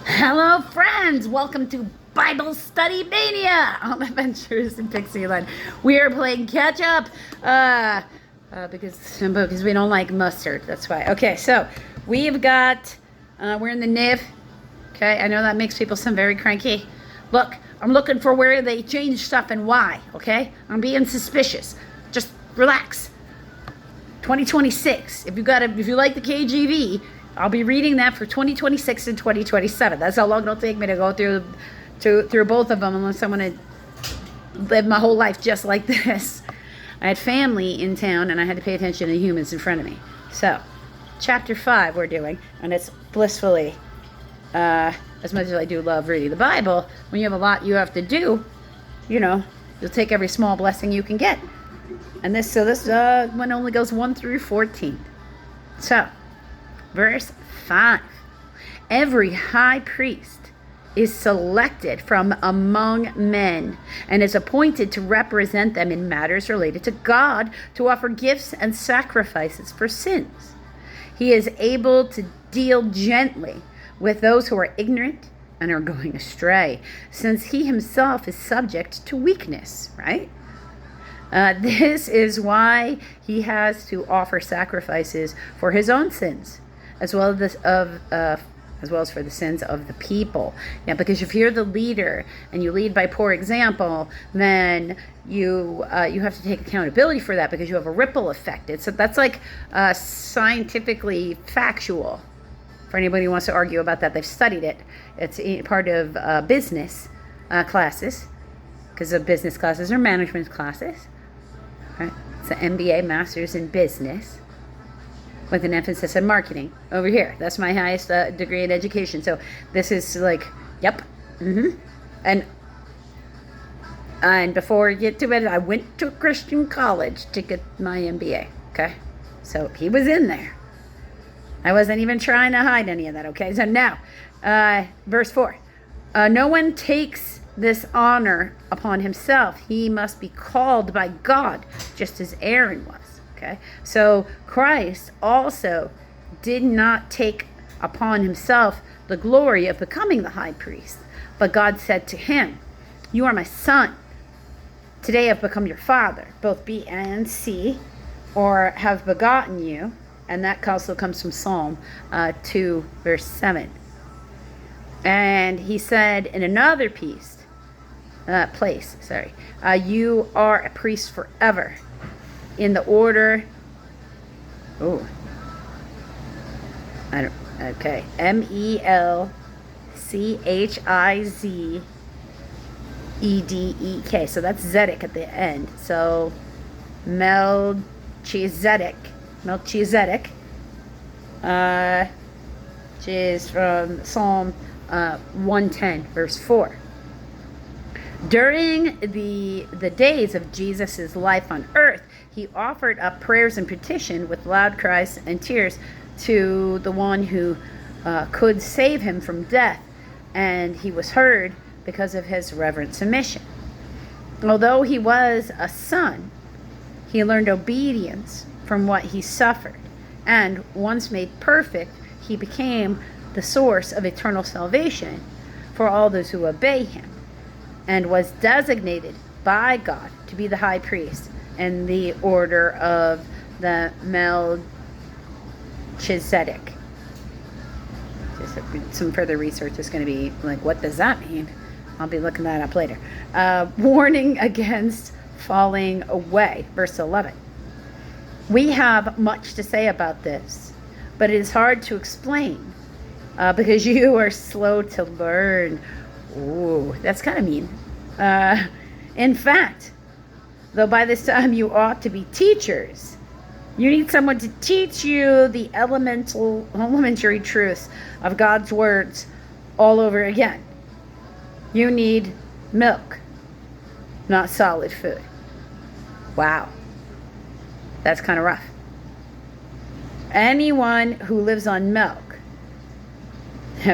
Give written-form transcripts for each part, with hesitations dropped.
Hello, friends! Welcome to Bible Study Mania on Adventures in Pixieland. We are playing catch up because we don't like mustard. That's why. Okay, so we've got we're in the NIV. Okay, I know that makes people sound very cranky. Look, I'm looking for where they change stuff and why. Okay, I'm being suspicious. Just relax. 2026. If you like the KJV, I'll be reading that for 2026 and 2027. That's how long it'll take me to go through both of them, unless I want to live my whole life just like this. I had family in town, and I had to pay attention to the humans in front of me. So, chapter 5 we're doing, and it's blissfully, as much as I do love reading the Bible, when you have a lot you have to do, you'll take every small blessing you can get. And this one only goes 1 through 14. So, verse 5. Every high priest is selected from among men and is appointed to represent them in matters related to God, to offer gifts and sacrifices for sins. He is able to deal gently with those who are ignorant and are going astray, since he himself is subject to weakness, right? This is why he has to offer sacrifices for his own sins, as well as for the sins of the people. Yeah, because if you're the leader and you lead by poor example, then you have to take accountability for that, because you have a ripple effect. That's like scientifically factual. For anybody who wants to argue about that, they've studied it. It's part of business classes, because the business classes are management classes. Right? It's an MBA, Master's in Business, with an emphasis on marketing over here. That's my highest degree in education. So this is like, yep. And before I get to it, I went to a Christian college to get my MBA. Okay, so he was in there. I wasn't even trying to hide any of that. Okay, so now, verse 4. No one takes this honor upon himself. He must be called by God, just as Aaron was. Okay, so Christ also did not take upon himself the glory of becoming the high priest, but God said to him, "You are my son. Today I've become your father." Both B and C, or have begotten you, and that also comes from Psalm 2, verse 7. And he said in another place, you are a priest forever, in the order, Melchizedek. So that's Zedek at the end. So Melchizedek, which is from Psalm 110, verse 4. During the days of Jesus' life on earth, he offered up prayers and petition with loud cries and tears to the one who could save him from death, and he was heard because of his reverent submission. Although he was a son, he learned obedience from what he suffered, and once made perfect, he became the source of eternal salvation for all those who obey him, and was designated by God to be the high priest in the order of the Melchizedek. Some further research is going to be like, what does that mean? I'll be looking that up later. Warning against falling away, verse 11. We have much to say about this, but it is hard to explain because you are slow to learn. Ooh, that's kind of mean. In fact, though by this time you ought to be teachers, you need someone to teach you the elementary truths of God's words all over again. You need milk, not solid food. Wow. That's kind of rough. Anyone who lives on milk,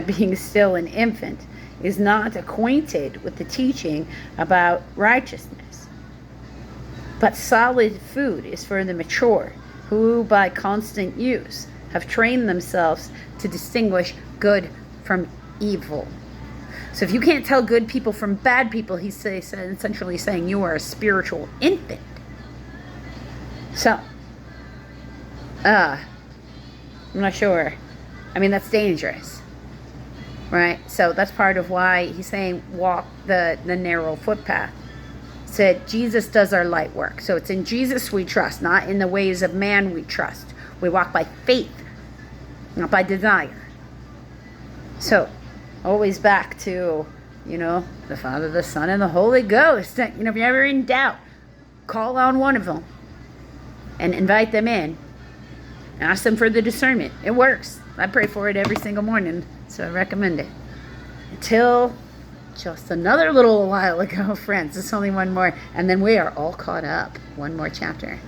being still an infant, is not acquainted with the teaching about righteousness. But solid food is for the mature, who by constant use have trained themselves to distinguish good from evil. So if you can't tell good people from bad people, he's essentially saying you are a spiritual infant. So, I'm not sure. I mean, that's dangerous, right? So that's part of why he's saying walk the narrow footpath. Said Jesus does our light work. So it's in Jesus we trust, not in the ways of man we trust. We walk by faith, not by desire. So always back to, the Father, the Son, and the Holy Ghost. If you're ever in doubt, call on one of them and invite them in. Ask them for the discernment. It works. I pray for it every single morning, so I recommend it. Until just another little while ago, friends. It's only one more, and then we are all caught up. One more chapter.